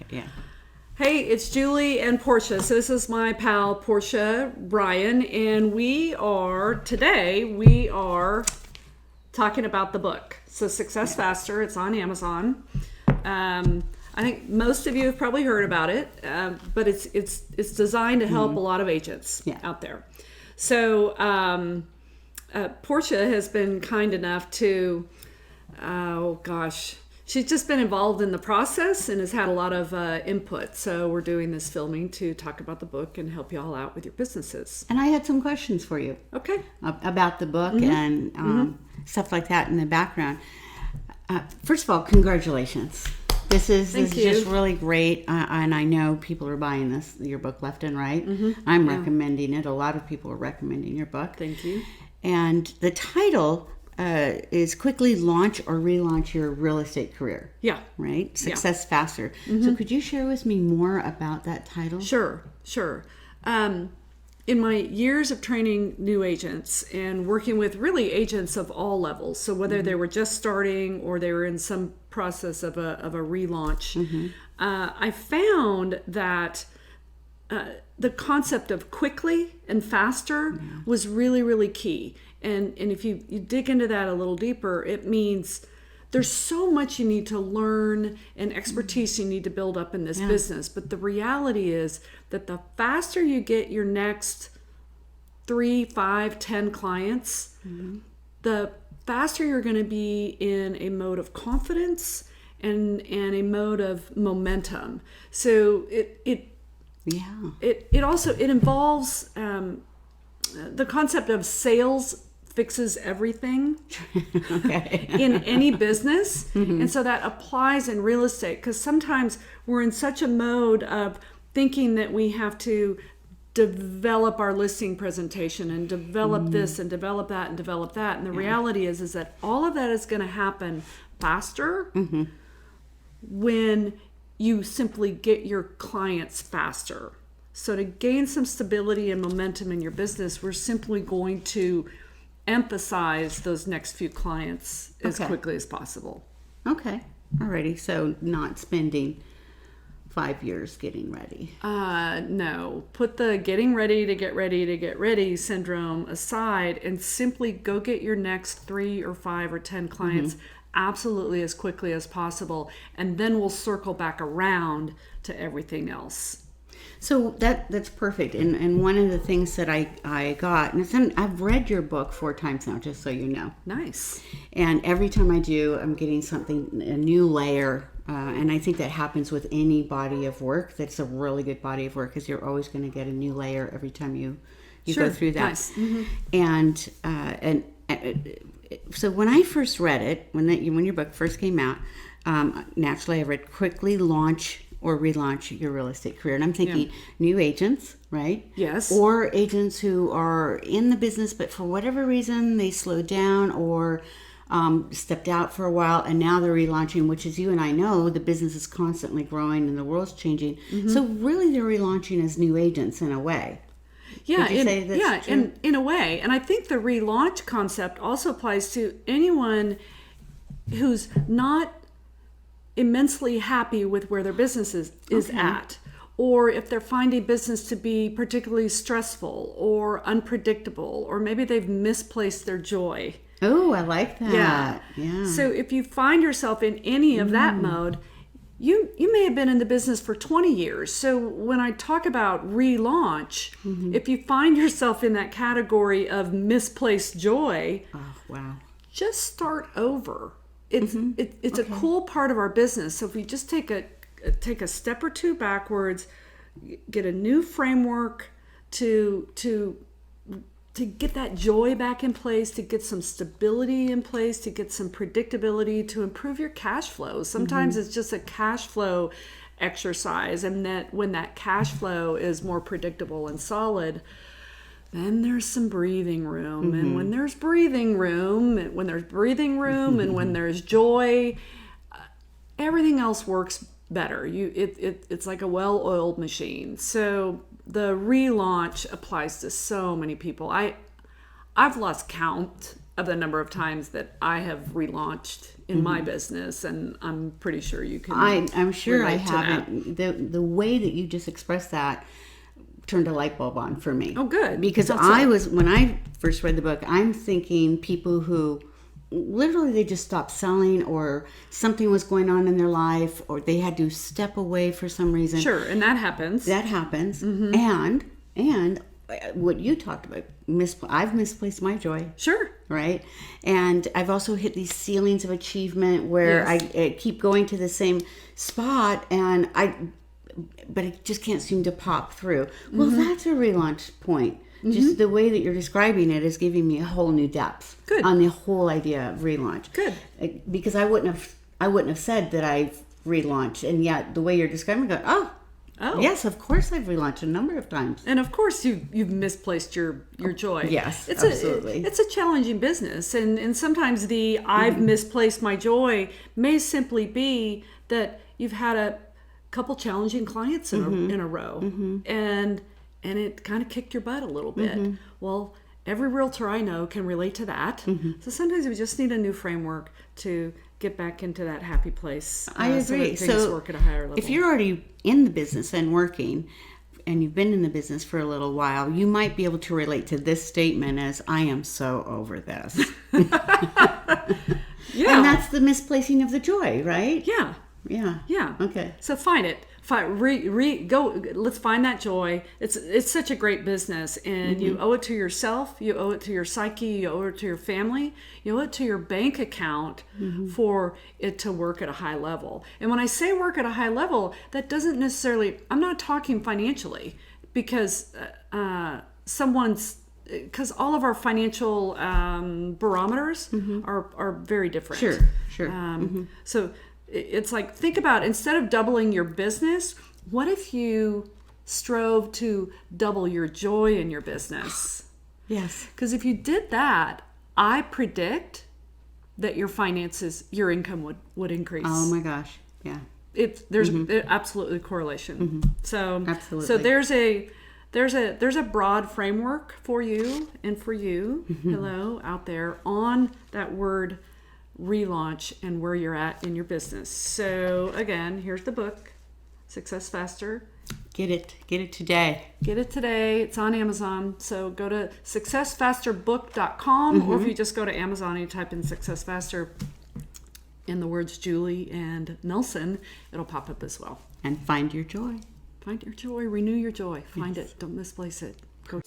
Okay, yeah. Hey, it's Julie and Portia. So this is my pal Portia Bryan, and today we are talking about the book. So Success Faster. It's on Amazon. I think most of you have probably heard about it, but it's designed to help a lot of agents out there. So Portia has been kind enough to, she's just been involved in the process and has had a lot of input. So we're doing this filming to talk about the book and help you all out with your businesses. And I had some questions for you. Okay. About the book and stuff like that in the background. First of all, congratulations. This is just really great, and I know people are buying your book left and right. I'm recommending it. A lot of people are recommending your book. Thank you. And the title is Quickly Launch or Relaunch Your Real Estate Career. Yeah. Right? Success Faster. So could you share with me more about that title? Sure. In my years of training new agents and working with really agents of all levels, so whether they were just starting or they were in some process of a relaunch, I found that the concept of quickly and faster was really, really key. And if you dig into that a little deeper, it means there's so much you need to learn and expertise you need to build up in this business. But the reality is that the faster you get your next 3, 5, 10 clients, the faster you're going to be in a mode of confidence and a mode of momentum. So it also involves the concept of sales fixes everything in any business. And so that applies in real estate, because sometimes we're in such a mode of thinking that we have to develop our listing presentation and develop this and develop that and develop that. And the reality is that all of that is going to happen faster when you simply get your clients faster. So to gain some stability and momentum in your business, we're simply going to emphasize those next few clients as quickly as possible. Okay. Alrighty. So not spending 5 years getting ready. No. Put the getting ready to get ready syndrome aside and simply go get your next 3 or 5 or 10 clients absolutely as quickly as possible. And then we'll circle back around to everything else. So that's perfect. And one of the things that I got, and I've read your book 4 times now, just so you know. Nice. And every time I do, I'm getting a new layer. And I think that happens with any body of work. That's a really good body of work, because you're always going to get a new layer every time you go through that. Nice. And so when I first read it, when your book first came out, naturally I read Quickly Launch or Relaunch Your Real Estate Career. And I'm thinking new agents, right? Yes. Or agents who are in the business, but for whatever reason they slowed down or stepped out for a while, and now they're relaunching, which, as you and I know, the business is constantly growing and the world's changing. So really they're relaunching as new agents in a way. Yeah, in a way. And I think the relaunch concept also applies to anyone who's not immensely happy with where their business is at, or if they're finding business to be particularly stressful or unpredictable, or maybe they've misplaced their joy. Oh, I like that. Yeah. So if you find yourself in any of that mode, you may have been in the business for 20 years. So when I talk about relaunch, if you find yourself in that category of misplaced joy, just start over. It's a cool part of our business. So if we just take a step or two backwards, get a new framework to get that joy back in place, to get some stability in place, to get some predictability, to improve your cash flow. Sometimes it's just a cash flow exercise, and that when that cash flow is more predictable and solid, then there's some breathing room. And when there's breathing room, and when there's joy, everything else works better. It's like a well-oiled machine. So the relaunch applies to so many people. I've lost count of the number of times that I have relaunched in my business, and I'm pretty sure you can. I'm sure I relate to that. haven't. The way that you just expressed that turned a light bulb on for me. Oh, good. Because when I first read the book, I'm thinking people who literally they just stopped selling, or something was going on in their life, or they had to step away for some reason. Sure, and that happens. That happens. And what you talked about, I've misplaced my joy. Sure. Right? And I've also hit these ceilings of achievement where Yes. I keep going to the same spot, and but it just can't seem to pop through. Well, that's a relaunch point. Just the way that you're describing it is giving me a whole new depth Good. on the whole idea of relaunch. Good. Because I wouldn't have said that I've relaunched, and yet the way you're describing it, oh, yes, of course I've relaunched a number of times. And of course you've misplaced your joy. Yes, it's absolutely. It's a challenging business, and sometimes the I've misplaced my joy may simply be that you've had a couple challenging clients in a row, and it kind of kicked your butt a little bit. Well, every realtor I know can relate to that. So sometimes we just need a new framework to get back into that happy place. I agree. So that things work at a higher level. If you're already in the business and working, and you've been in the business for a little while, you might be able to relate to this statement as, I am so over this. Yeah. And that's the misplacing of the joy, right? Yeah. Yeah. Yeah. Okay. So find it. Go. Let's find that joy. It's such a great business, and you owe it to yourself. You owe it to your psyche. You owe it to your family. You owe it to your bank account for it to work at a high level. And when I say work at a high level, that doesn't necessarily. I'm not talking financially, because because all of our financial barometers are very different. Sure. So it's like, think about, instead of doubling your business, what if you strove to double your joy in your business? Yes. Because if you did that, I predict that your finances, your income would increase. Oh my gosh. Yeah. There's absolutely correlation. So Absolutely. So there's a broad framework for you and for you, hello, out there, on that word relaunch and where you're at in your business. So again, here's the book, Success Faster. Get it today. Get it today. It's on Amazon. So go to successfasterbook.com, or if you just go to Amazon and you type in Success Faster in the words Julie and Nelson, it'll pop up as well. And find your joy. Find your joy, renew your joy. Find it. Don't misplace it. Go.